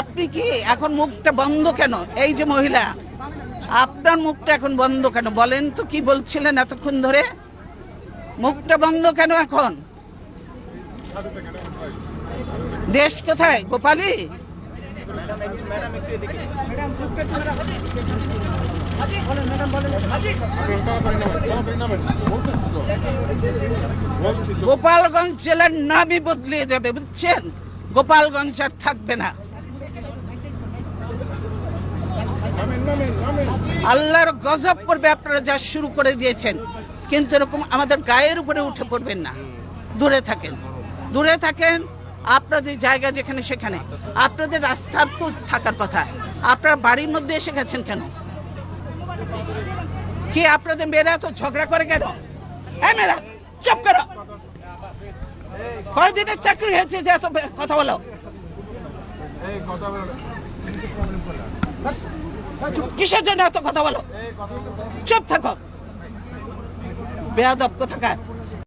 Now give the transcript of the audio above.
আপনি কি এখন মুখটা বন্ধ কেন? এই যে মহিলা, আপনার মুখটা এখন বন্ধ কেন বলেন তো? কি বলছিলেন এতক্ষণ ধরে? মুখটা বন্ধ কেন এখন? দেশ কোথায়? গোপালী? গোপালগঞ্জ জেলার নামই বদলিয়ে যাবে, বুঝছেন? গোপালগঞ্জ আর থাকবে না। আল্লাহর গজব পড়বে আপনারা যা শুরু করে দিয়েছেন। কিন্তু এরকম আমাদের গায়ের উপরে উঠে পড়বেন না। দূরে থাকেন, দূরে থাকেন। আপনাদের জায়গা যেখানে সেখানে, আপনাদের রাস্তার তো থাকার কথা। আপনারা বাড়ির মধ্যে এসে গেছেন কেন? কি আপনাদের মেয়েরা তো ঝগড়া করে কেন? মেয়েরা চুপ করো। কয়দিনের চাকরি হয়েছে যে এত কথা বলো? কিসের জন্য এত কথা বলো? চুপ থাকো, বেয়াদব কোথাকার।